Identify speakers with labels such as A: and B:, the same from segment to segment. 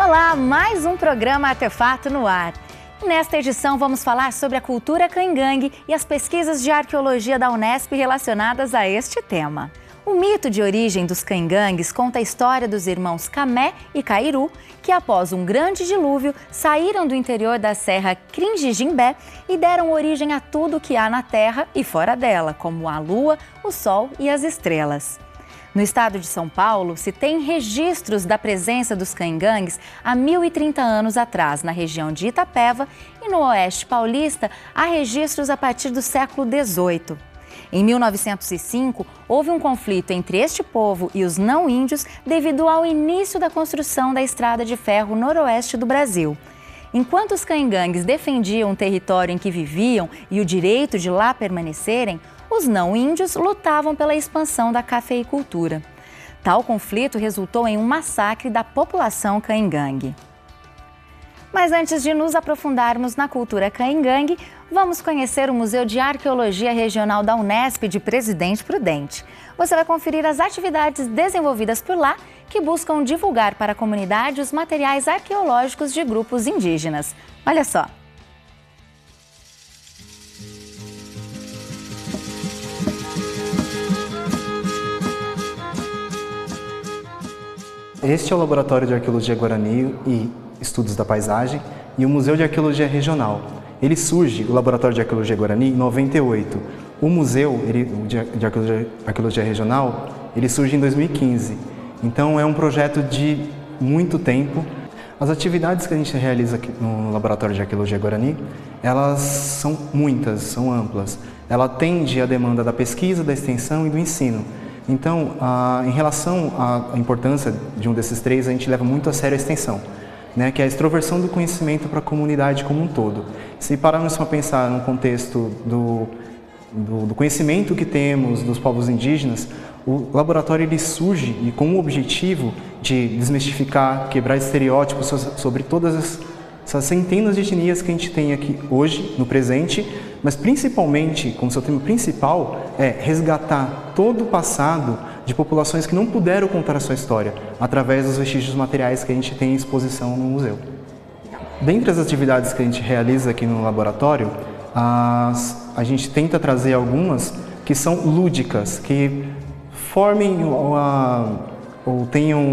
A: Olá, mais um programa Artefato no ar. Nesta edição vamos falar sobre a cultura cangangue e as pesquisas de arqueologia da Unesp relacionadas a este tema. O mito de origem dos cangangues conta a história dos irmãos Camé e Cairu, que após um grande dilúvio saíram do interior da serra Cringijimbé e deram origem a tudo que há na terra e fora dela, como a lua, o sol e as estrelas. No estado de São Paulo, se tem registros da presença dos cangangues há 1030 anos atrás, na região de Itapeva, e no oeste paulista há registros a partir do século XVIII. Em 1905, houve um conflito entre este povo e os não-índios devido ao início da construção da estrada de ferro noroeste do Brasil. Enquanto os cangangues defendiam o território em que viviam e o direito de lá permanecerem, os não-índios lutavam pela expansão da cafeicultura. Tal conflito resultou em um massacre da população cangangue. Mas antes de nos aprofundarmos na cultura cangangue, vamos conhecer o Museu de Arqueologia Regional da Unesp de Presidente Prudente. Você vai conferir as atividades desenvolvidas por lá que buscam divulgar para a comunidade os materiais arqueológicos de grupos indígenas. Olha só!
B: Este é o Laboratório de Arqueologia Guarani e Estudos da Paisagem e o Museu de Arqueologia Regional. Ele surge, o Laboratório de Arqueologia Guarani, em 98. O Museu de Arqueologia Regional, ele surge em 2015. Então é um projeto de muito tempo. As atividades que a gente realiza aqui no Laboratório de Arqueologia Guarani, elas são muitas, são amplas. Ela atende à demanda da pesquisa, da extensão e do ensino. Então, em relação à importância de um desses três, a gente leva muito a sério a extensão, né, que é a extroversão do conhecimento para a comunidade como um todo. Se pararmos para pensar no contexto do conhecimento que temos dos povos indígenas, o laboratório ele surge e com o objetivo de desmistificar, quebrar estereótipos sobre todas essas centenas de etnias que a gente tem aqui hoje, no presente, mas principalmente, como seu tema principal, é resgatar todo o passado de populações que não puderam contar a sua história, através dos vestígios materiais que a gente tem em exposição no museu. Dentre as atividades que a gente realiza aqui no laboratório, a gente tenta trazer algumas que são lúdicas, que formem ou tenham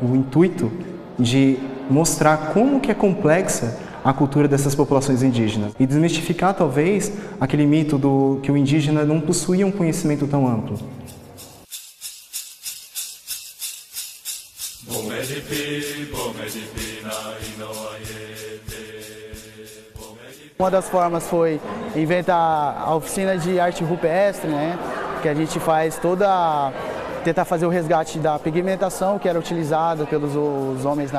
B: o intuito de mostrar como que é complexa a cultura dessas populações indígenas e desmistificar talvez aquele mito que o indígena não possuía um conhecimento tão amplo.
C: Uma das formas foi inventar a oficina de arte rupestre, né? Que a gente faz tentar fazer o resgate da pigmentação que era utilizada pelos os homens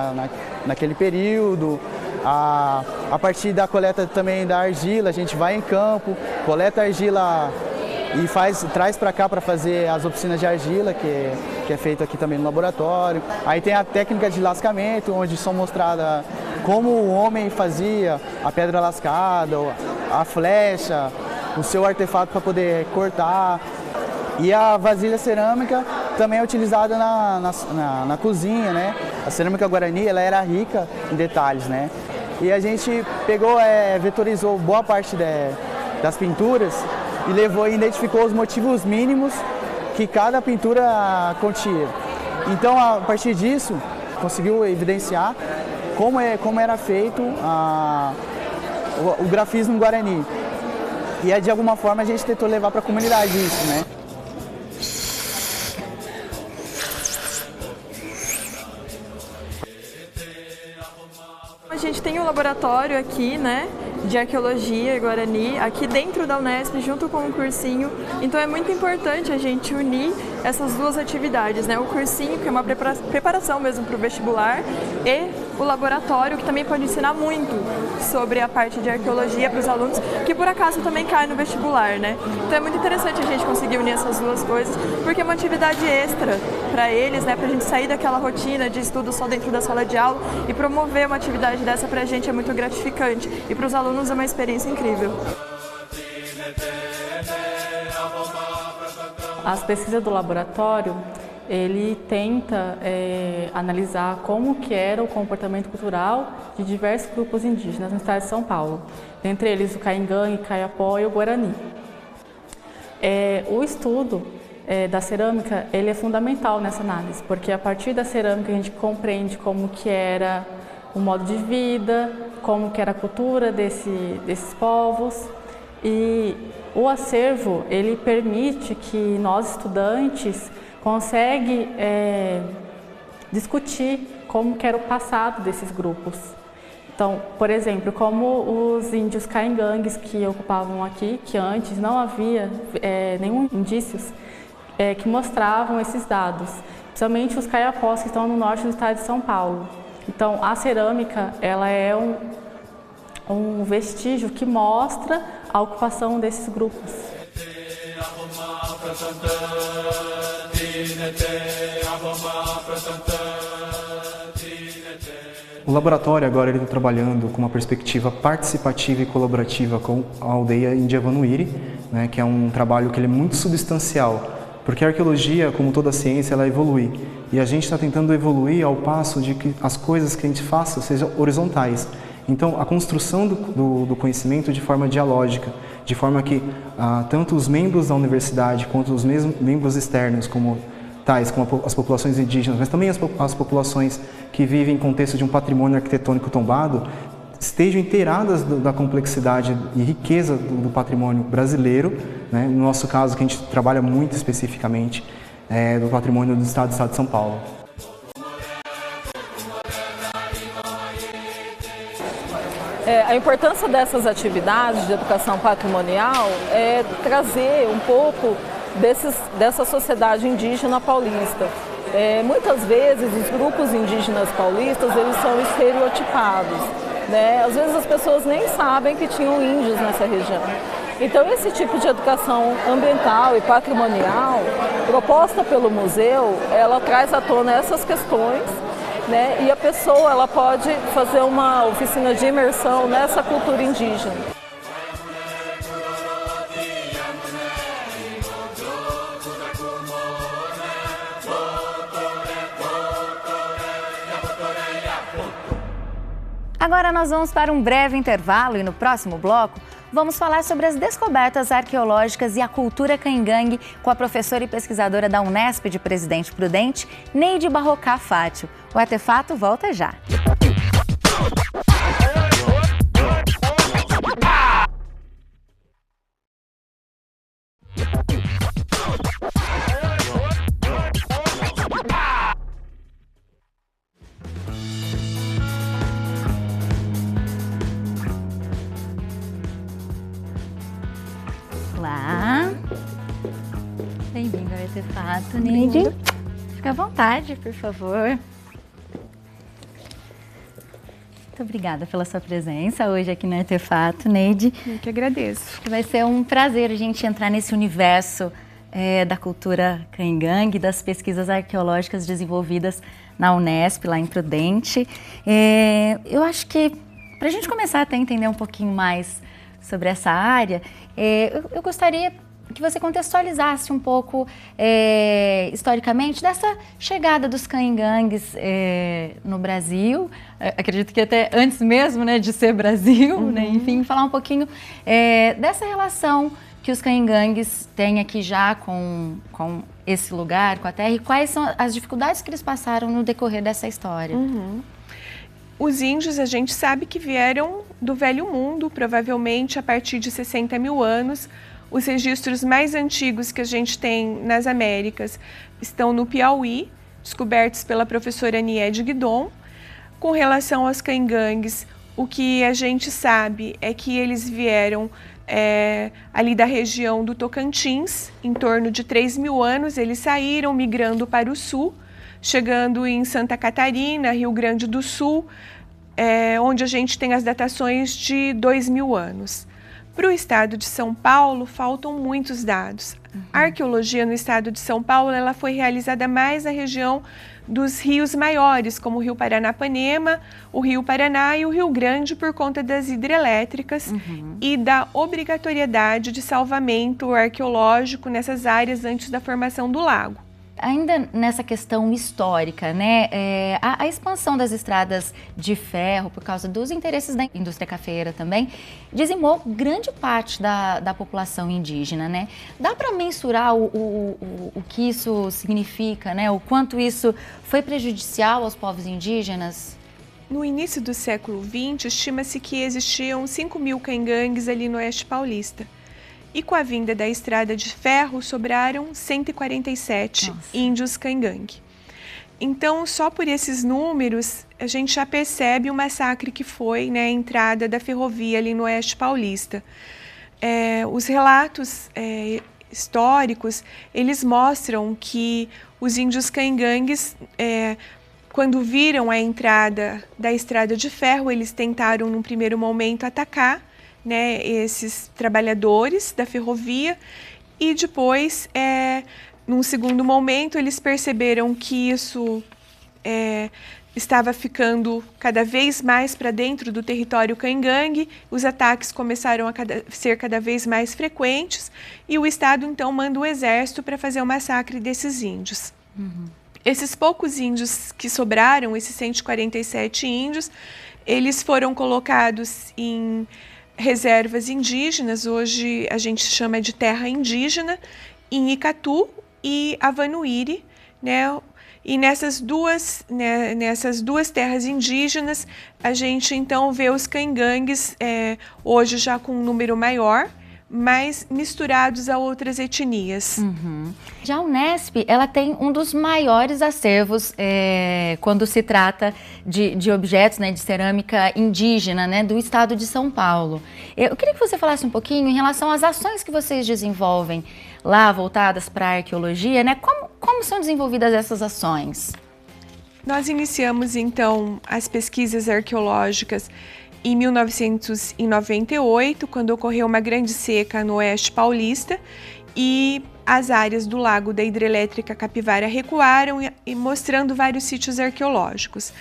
C: naquele período. A partir da coleta também da argila, a gente vai em campo, coleta a argila e traz para cá para fazer as oficinas de argila, que é feito aqui também no laboratório. Aí tem a técnica de lascamento, onde são mostradas como o homem fazia a pedra lascada, a flecha, o seu artefato para poder cortar. E a vasilha cerâmica também é utilizada na cozinha, né? A cerâmica guarani ela era rica em detalhes, né? E a gente vetorizou boa parte das pinturas e identificou os motivos mínimos que cada pintura continha. Então, a partir disso, conseguiu evidenciar como era feito o grafismo guarani. E de alguma forma a gente tentou levar para a comunidade isso, né?
D: A gente tem um laboratório aqui, né, de arqueologia Guarani, aqui dentro da Unesp, junto com o cursinho. Então é muito importante a gente unir essas duas atividades, né? O cursinho, que é uma preparação mesmo para o vestibular, e o laboratório, que também pode ensinar muito sobre a parte de arqueologia para os alunos, que por acaso também cai no vestibular, né? Então é muito interessante a gente conseguir unir essas duas coisas, porque é uma atividade extra para eles, né? Para a gente sair daquela rotina de estudo só dentro da sala de aula e promover uma atividade dessa para a gente é muito gratificante. E para os alunos é uma experiência incrível.
E: As pesquisas do laboratório, ele tenta analisar como que era o comportamento cultural de diversos grupos indígenas no estado de São Paulo, dentre eles o Caingangue, Kayapó e o Guarani. O estudo da cerâmica ele é fundamental nessa análise, porque a partir da cerâmica a gente compreende como que era o modo de vida, como que era a cultura desses povos, e o acervo ele permite que nós estudantes consegue discutir como que era o passado desses grupos. Então, por exemplo, como os índios caingangues que ocupavam aqui, que antes não havia nenhum indícios que mostravam esses dados, principalmente os caiapós que estão no norte do estado de São Paulo. Então, a cerâmica ela é um vestígio que mostra a ocupação desses grupos.
B: O laboratório agora está trabalhando com uma perspectiva participativa e colaborativa com a aldeia Indiavanuiri, né, que é um trabalho que ele é muito substancial, porque a arqueologia, como toda a ciência, ela evolui. E a gente está tentando evoluir ao passo de que as coisas que a gente faça sejam horizontais. Então, a construção do conhecimento de forma dialógica, de forma que tanto os membros da universidade quanto os membros externos, como as populações indígenas, mas também as populações que vivem em contexto de um patrimônio arquitetônico tombado, estejam inteiradas da complexidade e riqueza do patrimônio brasileiro, né? No nosso caso, que a gente trabalha muito especificamente, do patrimônio do Estado de São Paulo.
F: A importância dessas atividades de educação patrimonial é trazer um pouco dessa sociedade indígena paulista. Muitas vezes os grupos indígenas paulistas eles são estereotipados, né? Às vezes as pessoas nem sabem que tinham índios nessa região. Então esse tipo de educação ambiental e patrimonial proposta pelo museu, ela traz à tona essas questões, né? E a pessoa ela pode fazer uma oficina de imersão nessa cultura indígena.
A: Agora nós vamos para um breve intervalo e no próximo bloco vamos falar sobre as descobertas arqueológicas e a cultura caingangue com a professora e pesquisadora da Unesp de Presidente Prudente, Neide Barrocá Fátio. O Artefato volta já. Olá, bem-vindo ao Artefato, Neide. Fica à vontade, por favor. Muito obrigada pela sua presença hoje aqui no Artefato, Neide.
G: Eu que agradeço.
A: Vai ser um prazer a gente entrar nesse universo da cultura caingangue, das pesquisas arqueológicas desenvolvidas na Unesp, lá em Prudente. Eu acho que, para a gente começar até a entender um pouquinho mais sobre essa área, eu gostaria que você contextualizasse um pouco historicamente dessa chegada dos caingangues no Brasil. Acredito que até antes mesmo, né, de ser Brasil, né, enfim, falar um pouquinho dessa relação que os caingangues têm aqui já com esse lugar, com a terra, e quais são as dificuldades que eles passaram no decorrer dessa história.
G: Os índios, a gente sabe que vieram do Velho Mundo, provavelmente a partir de 60 mil anos. Os registros mais antigos que a gente tem nas Américas estão no Piauí, descobertos pela professora Niede Guidon. Com relação aos caingangues, o que a gente sabe é que eles vieram ali da região do Tocantins, em torno de 3 mil anos, eles saíram migrando para o sul, chegando em Santa Catarina, Rio Grande do Sul, onde a gente tem as datações de 2 mil anos. Para o estado de São Paulo, faltam muitos dados. A arqueologia no estado de São Paulo ela foi realizada mais na região dos rios maiores, como o Rio Paranapanema, o Rio Paraná e o Rio Grande, por conta das hidrelétricas e da obrigatoriedade de salvamento arqueológico nessas áreas antes da formação do lago.
A: Ainda nessa questão histórica, né, a expansão das estradas de ferro, por causa dos interesses da indústria cafeeira também, dizimou grande parte da população indígena, né? Dá para mensurar o que isso significa, né? O quanto isso foi prejudicial aos povos indígenas?
G: No início do século XX, estima-se que existiam 5.000 caingangues ali no Oeste Paulista. E com a vinda da estrada de ferro, sobraram 147 índios caingangue. Então, só por esses números, a gente já percebe o massacre que foi, né, a entrada da ferrovia ali no Oeste Paulista. Os relatos históricos, eles mostram que os índios caingangues, quando viram a entrada da estrada de ferro, eles tentaram, num primeiro momento, atacar, né, esses trabalhadores da ferrovia, e depois, num segundo momento, eles perceberam que isso estava ficando cada vez mais para dentro do território caingangue, os ataques começaram a ser cada vez mais frequentes, e o Estado então manda o exército para fazer o massacre desses índios. Esses poucos índios que sobraram, esses 147 índios, eles foram colocados em reservas indígenas, hoje a gente chama de terra indígena, em Icatu e Avanuíri, né? E nessas duas terras indígenas, a gente então vê os caingangues, hoje já com um número maior, mas misturados a outras etnias.
A: Já a Unesp, ela tem um dos maiores acervos quando se trata de objetos, né, de cerâmica indígena, né, do estado de São Paulo. Eu queria que você falasse um pouquinho em relação às ações que vocês desenvolvem lá, voltadas para a arqueologia, né? Como são desenvolvidas essas ações?
G: Nós iniciamos, então, as pesquisas arqueológicas em 1998, quando ocorreu uma grande seca no Oeste Paulista e as áreas do lago da hidrelétrica Capivara recuaram, e mostrando vários sítios arqueológicos.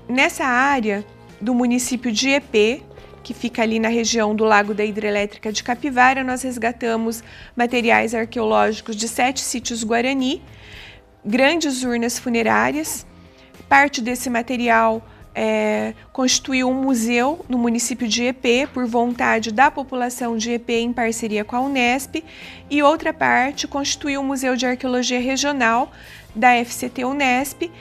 G: Nessa área do município de Epê, que fica ali na região do lago da hidrelétrica de Capivara, nós resgatamos materiais arqueológicos de 7 sítios guarani, grandes urnas funerárias. Parte desse material constituiu um museu no município de Epê, por vontade da população de Epê em parceria com a Unesp, e outra parte constituiu um museu de arqueologia regional da FCT Unesp.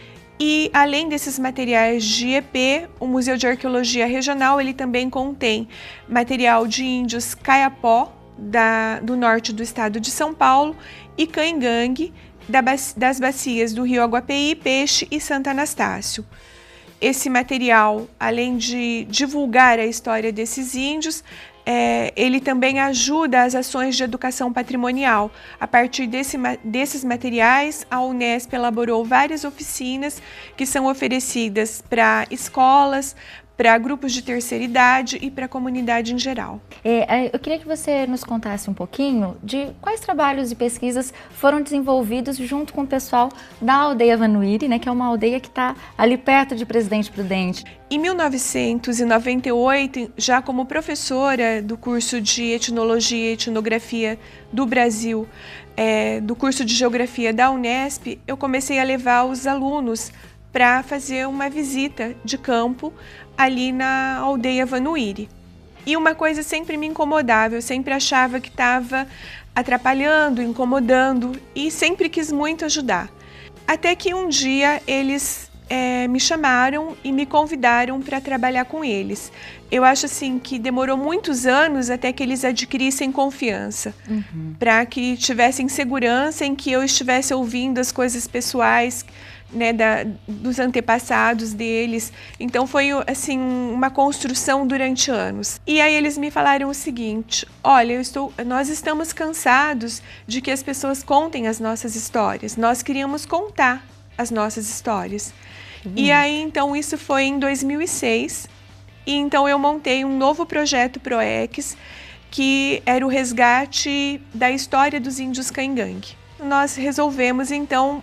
G: E além desses materiais de Epê, o Museu de Arqueologia Regional ele também contém material de índios Kayapó, do norte do estado de São Paulo, e caingangue, das bacias do rio Aguapeí, Peixe e Santo Anastácio. Esse material, além de divulgar a história desses índios, ele também ajuda as ações de educação patrimonial. A partir desses materiais, a Unesp elaborou várias oficinas que são oferecidas para escolas, para grupos de terceira idade e para a comunidade em geral.
A: Eu queria que você nos contasse um pouquinho de quais trabalhos e pesquisas foram desenvolvidos junto com o pessoal da aldeia Avanuíri, né, que é uma aldeia que está ali perto de Presidente Prudente.
G: Em 1998, já como professora do curso de Etnologia e Etnografia do Brasil, do curso de Geografia da Unesp, eu comecei a levar os alunos para fazer uma visita de campo ali na aldeia Avanuíri. E uma coisa sempre me incomodava, eu sempre achava que estava atrapalhando, incomodando, e sempre quis muito ajudar. Até que um dia eles me chamaram e me convidaram para trabalhar com eles. Eu acho assim que demorou muitos anos até que eles adquirissem confiança, para que tivessem segurança em que eu estivesse ouvindo as coisas pessoais, né, dos antepassados deles. Então foi assim uma construção durante anos. E aí eles me falaram o seguinte: olha, nós estamos cansados de que as pessoas contem as nossas histórias. Nós queríamos contar as nossas histórias. E aí então isso foi em 2006. E então eu montei um novo projeto PROEX, que era o resgate da história dos índios caingangue. Nós resolvemos, então,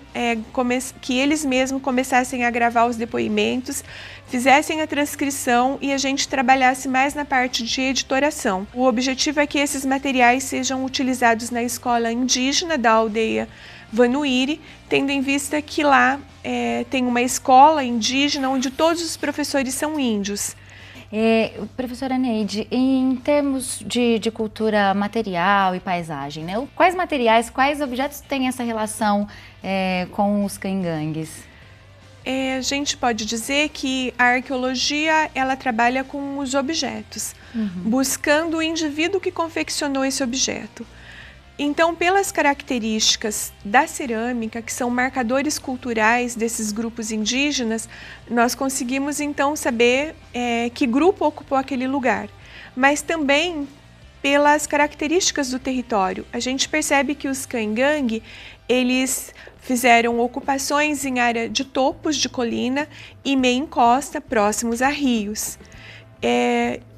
G: que eles mesmos começassem a gravar os depoimentos, fizessem a transcrição e a gente trabalhasse mais na parte de editoração. O objetivo é que esses materiais sejam utilizados na escola indígena da aldeia Vanuíri, tendo em vista que lá tem uma escola indígena onde todos os professores são índios.
A: Professora Neide, em termos de cultura material e paisagem, né? Quais materiais, quais objetos têm essa relação com os caingangues?
G: A gente pode dizer que a arqueologia ela trabalha com os objetos, buscando o indivíduo que confeccionou esse objeto. Então, pelas características da cerâmica, que são marcadores culturais desses grupos indígenas, nós conseguimos então saber que grupo ocupou aquele lugar. Mas também pelas características do território. A gente percebe que os caingangue, eles fizeram ocupações em área de topos de colina e meia encosta, próximos a rios.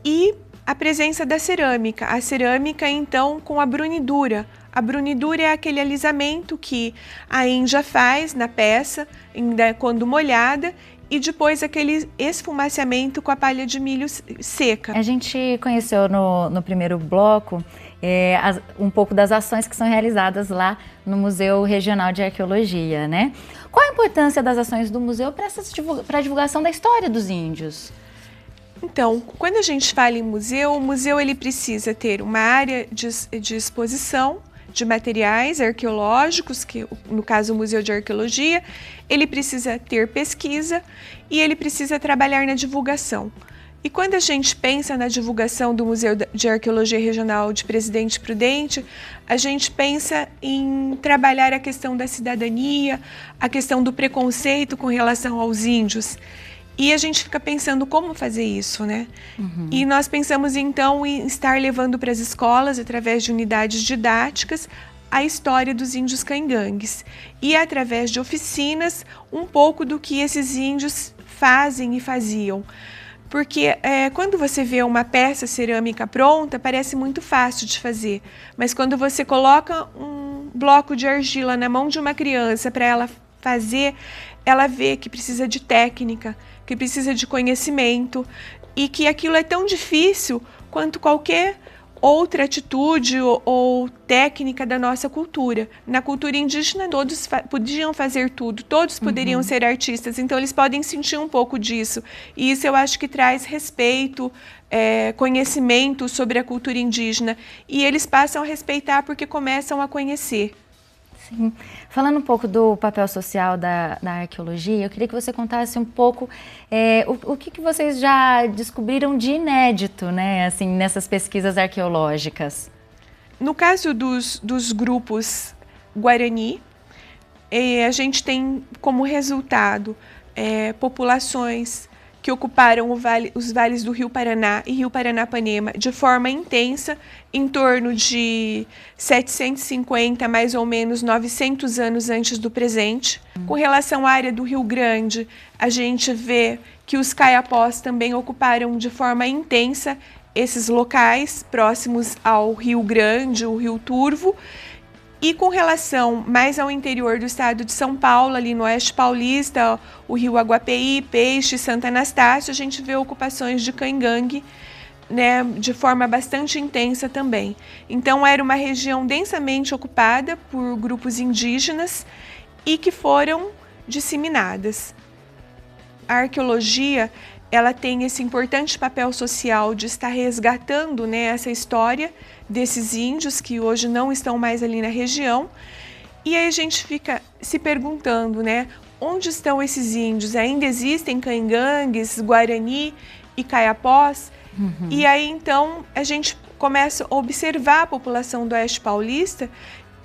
G: E a presença da cerâmica. A cerâmica, então, com a brunidura. A brunidura é aquele alisamento que a Índia faz na peça, ainda quando molhada, e depois aquele esfumaciamento com a palha de milho seca.
A: A gente conheceu no primeiro bloco um pouco das ações que são realizadas lá no Museu Regional de Arqueologia, né? Qual a importância das ações do museu para a divulgação da história dos índios?
G: Então, quando a gente fala em museu, o museu ele precisa ter uma área de exposição de materiais arqueológicos, que no caso o Museu de Arqueologia, ele precisa ter pesquisa e ele precisa trabalhar na divulgação. E quando a gente pensa na divulgação do Museu de Arqueologia Regional de Presidente Prudente, a gente pensa em trabalhar a questão da cidadania, a questão do preconceito com relação aos índios. E a gente fica pensando como fazer isso, né? E nós pensamos então em estar levando para as escolas, através de unidades didáticas, a história dos índios caingangues. E através de oficinas, um pouco do que esses índios fazem e faziam. Porque quando você vê uma peça cerâmica pronta, parece muito fácil de fazer. Mas quando você coloca um bloco de argila na mão de uma criança para ela fazer, ela vê que precisa de técnica, que precisa de conhecimento e que aquilo é tão difícil quanto qualquer outra atitude ou técnica da nossa cultura. Na cultura indígena, todos podiam fazer tudo, todos poderiam ser artistas, então eles podem sentir um pouco disso. E isso eu acho que traz respeito, conhecimento sobre a cultura indígena. E eles passam a respeitar porque começam a conhecer.
A: Sim. Falando um pouco do papel social da arqueologia, eu queria que você contasse um pouco o que vocês já descobriram de inédito, né, assim, nessas pesquisas arqueológicas.
G: No caso dos grupos Guarani, a gente tem como resultado populações que ocuparam os vales do Rio Paraná e Rio Paranapanema de forma intensa, em torno de 750, mais ou menos 900 anos antes do presente. Com relação à área do Rio Grande, a gente vê que os caiapós também ocuparam de forma intensa esses locais próximos ao Rio Grande, o Rio Turvo. E com relação mais ao interior do estado de São Paulo, ali no oeste paulista, o rio Aguapeí, Peixe, Santa Anastácio, a gente vê ocupações de caingangue, né, de forma bastante intensa também. Então era uma região densamente ocupada por grupos indígenas e que foram disseminadas. A arqueologia, ela tem esse importante papel social de estar resgatando, né, essa história desses índios que hoje não estão mais ali na região. E aí a gente fica se perguntando, né, onde estão esses índios? Ainda existem caingangues, Guarani e caiapós? E aí então a gente começa a observar a população do oeste paulista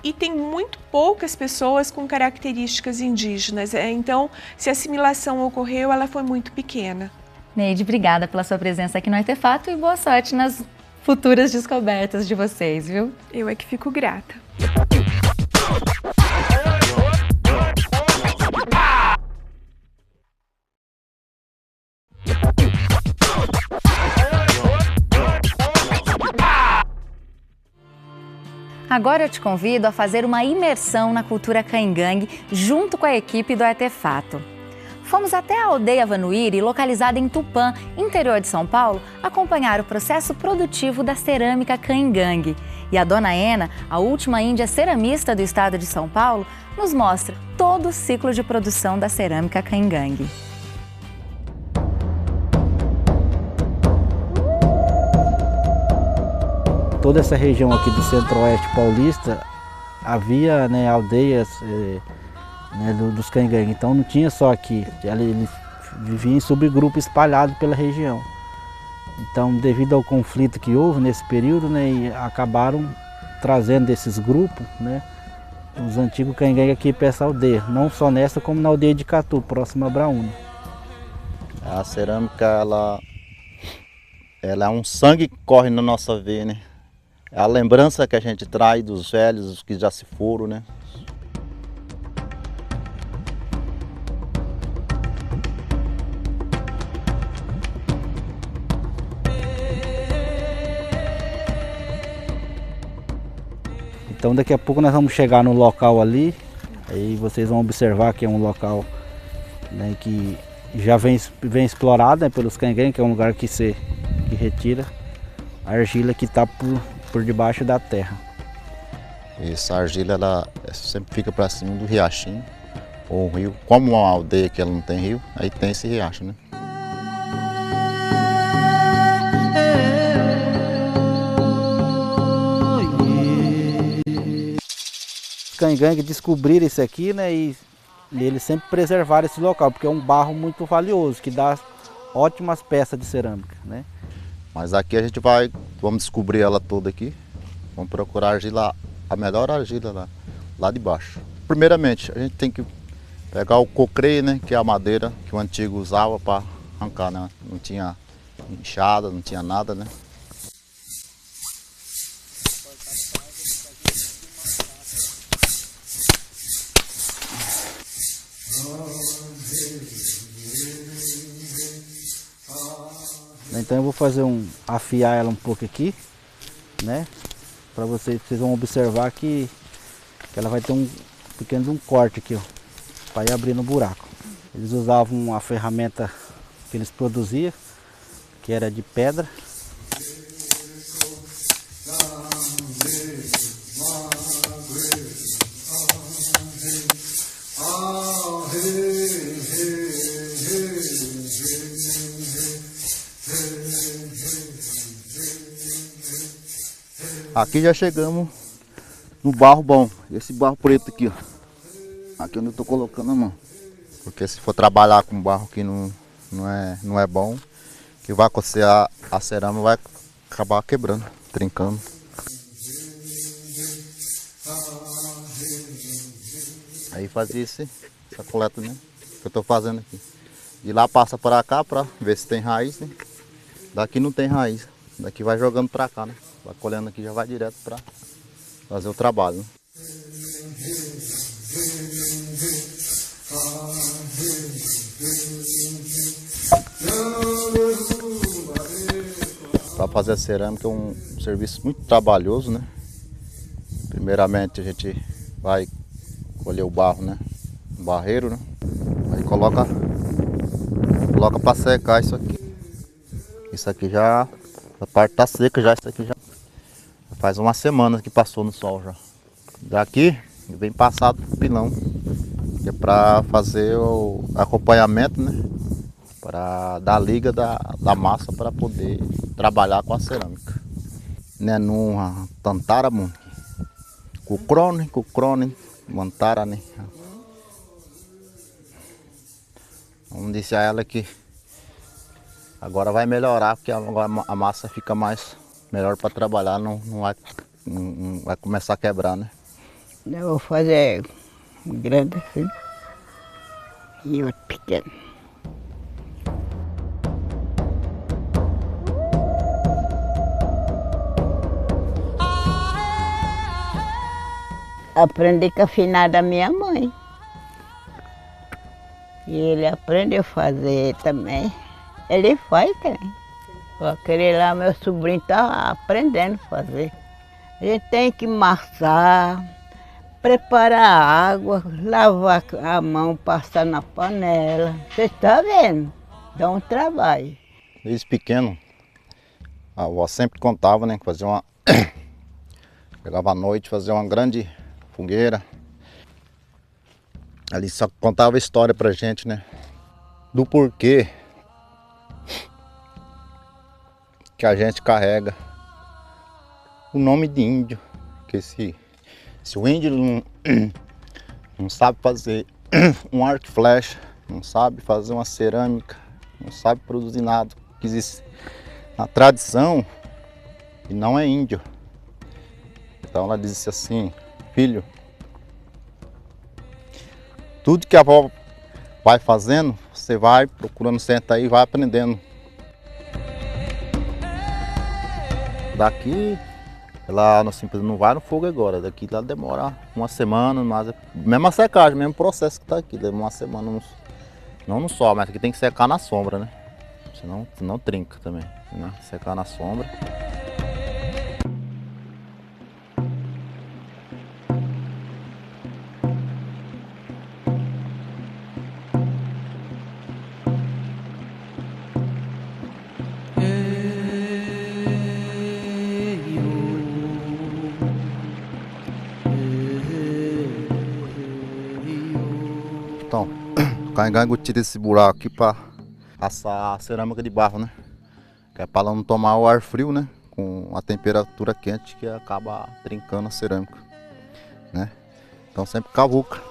G: e tem muito poucas pessoas com características indígenas. Então, se a assimilação ocorreu, ela foi muito pequena.
A: Neide, obrigada pela sua presença aqui no Artefato e boa sorte nas futuras descobertas de vocês, viu?
G: Eu é que fico grata.
A: Agora eu te convido a fazer uma imersão na cultura caingangue junto com a equipe do Artefato. Fomos até a aldeia Vanuíri, localizada em Tupã, interior de São Paulo, acompanhar o processo produtivo da cerâmica caingangue. E a Dona Ena, a última índia ceramista do estado de São Paulo, nos mostra todo o ciclo de produção da cerâmica caingangue.
H: Toda essa região aqui do centro-oeste paulista havia, né, aldeias dos caingangue, então não tinha só aqui, eles viviam em subgrupos espalhados pela região. Então, devido ao conflito que houve nesse período, né, acabaram trazendo desses grupos, né, os antigos caingangue aqui para essa aldeia, não só nessa como na aldeia de Catu, próxima a Braúna.
I: A cerâmica, ela é um sangue que corre na nossa veia, né? É a lembrança que a gente traz dos velhos, os que já se foram, né?
H: Então daqui a pouco nós vamos chegar no local ali, aí vocês vão observar que é um local, né, que já vem explorado, né, pelos caingangue, que é um lugar que retira a argila que está por debaixo da terra.
I: Essa argila ela sempre fica para cima do riachinho ou um rio. Como uma aldeia que ela não tem rio, aí tem esse riacho, né?
H: Os caingangue descobriram isso aqui, né, e eles sempre preservaram esse local, porque é um barro muito valioso, que dá ótimas peças de cerâmica, né?
I: Mas aqui a gente vamos descobrir ela toda aqui, vamos procurar argila, a melhor argila lá de baixo. Primeiramente, a gente tem que pegar o cocreio, né, que é a madeira que o antigo usava para arrancar, né? Não tinha enxada, não tinha nada, né?
H: Então eu vou afiar ela um pouco aqui, né? Para vocês vão observar que ela vai ter um pequeno corte aqui, ó, para ir abrindo o buraco. Eles usavam a ferramenta que eles produziam, que era de pedra.
I: Aqui já chegamos no barro bom, esse barro preto aqui, ó. Aqui onde eu estou colocando a mão. Porque se for trabalhar com barro que não é bom, que vai acontecer, a cerâmica vai acabar quebrando, trincando. Aí faz essa coleta, né, que eu estou fazendo aqui. De lá passa para cá para ver se tem raiz, né? Daqui não tem raiz, daqui vai jogando para cá, né? Vai colhendo aqui, já vai direto para fazer o trabalho, né? Para fazer a cerâmica é um serviço muito trabalhoso, né? Primeiramente a gente vai colher o barro, né? No barreiro, né? Aí coloca para secar isso aqui. Isso aqui já, a parte tá seca já, isso aqui já faz uma semana que passou no sol já. Daqui vem passado pro pilão, que é para fazer o acompanhamento, né? Para dar liga da massa para poder trabalhar com a cerâmica. Né, numa tantara, cucrone, mantara, né? Vamos dizer a ela que agora vai melhorar, porque agora a massa fica melhor para trabalhar, não vai começar a quebrar, né?
J: Eu vou fazer um grande assim e outro pequeno. Aprendi com a finada da minha mãe. E ele aprendeu a fazer também. Ele faz também. Aquele lá, meu sobrinho está aprendendo a fazer. A gente tem que amassar, preparar a água, lavar a mão, passar na panela. Você está vendo? Dá um trabalho.
I: Desde pequeno, a avó sempre contava, né, que fazia Chegava à noite, fazia uma grande fogueira. Ali só contava história pra gente, né? Do porquê que a gente carrega o nome de índio. Que se o índio não sabe fazer um arco e flecha, não sabe fazer uma cerâmica, não sabe produzir nada que existe na tradição, e não é índio. Então ela disse assim: filho, tudo que a avó vai fazendo, você vai procurando, senta aí e vai aprendendo. Daqui, ela assim, não vai no fogo agora, daqui ela demora uma semana, mas mesma secagem, mesmo processo que está aqui, leva uma semana, não no sol, mas aqui tem que secar na sombra, né? Senão trinca também, né? Secar na sombra. Então, o caingangue tira esse buraco aqui para assar a cerâmica de barro, né? Que é para ela não tomar o ar frio, né? Com a temperatura quente que acaba trincando a cerâmica, né? Então sempre cavuca.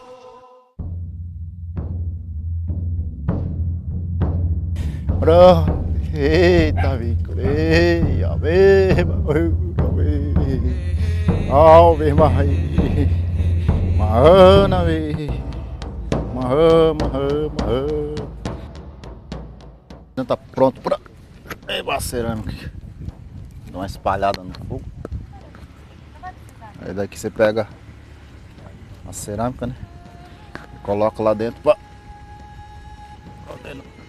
I: Eita, bico, tá pronto para a cerâmica. Dá uma espalhada no fogo. Aí daqui você pega a cerâmica, né? Coloca lá dentro para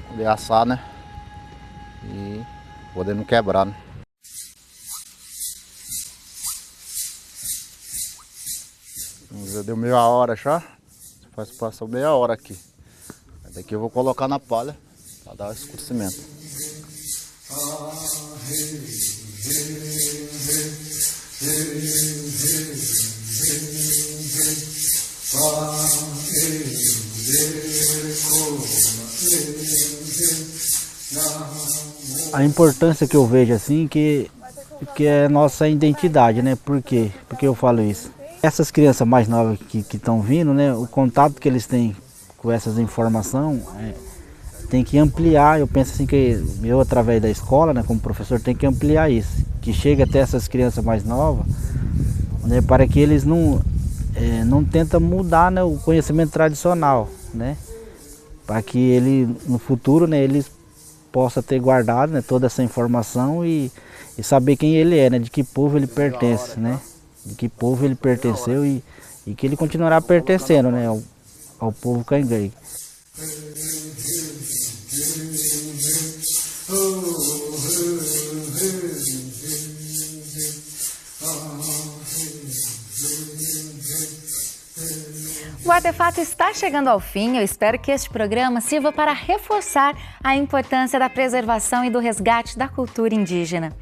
I: poder assar, né? E poder não quebrar, né? Já deu meia hora já. Passou meia hora aqui. Daqui eu vou colocar na palha para dar o escurecimento.
H: A importância que eu vejo assim que é nossa identidade, né? Por quê? Porque eu falo isso. Essas crianças mais novas que estão vindo, né? O contato que eles têm com essas informações tem que ampliar. Eu penso assim que eu, através da escola, né, como professor, tem que ampliar isso, que chegue até essas crianças mais novas, né, para que eles não tentem mudar, né, o conhecimento tradicional, né, para que ele no futuro, né, eles possam ter guardado, né, toda essa informação e saber quem ele é, né, de que povo ele pertence, né, de que povo ele pertenceu e que ele continuará pertencendo, né, ao povo caingangue.
A: O Artefato está chegando ao fim. Eu espero que este programa sirva para reforçar a importância da preservação e do resgate da cultura indígena.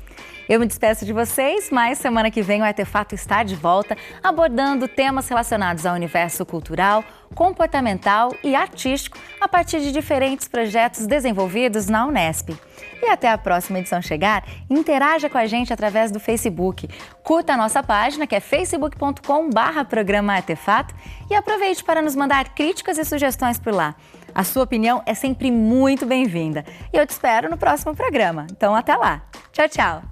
A: Eu me despeço de vocês, mas semana que vem o Artefato está de volta, abordando temas relacionados ao universo cultural, comportamental e artístico a partir de diferentes projetos desenvolvidos na Unesp. E até a próxima edição chegar, interaja com a gente através do Facebook. Curta a nossa página, que é facebook.com/programa Artefato, e aproveite para nos mandar críticas e sugestões por lá. A sua opinião é sempre muito bem-vinda. E eu te espero no próximo programa. Então, até lá. Tchau, tchau.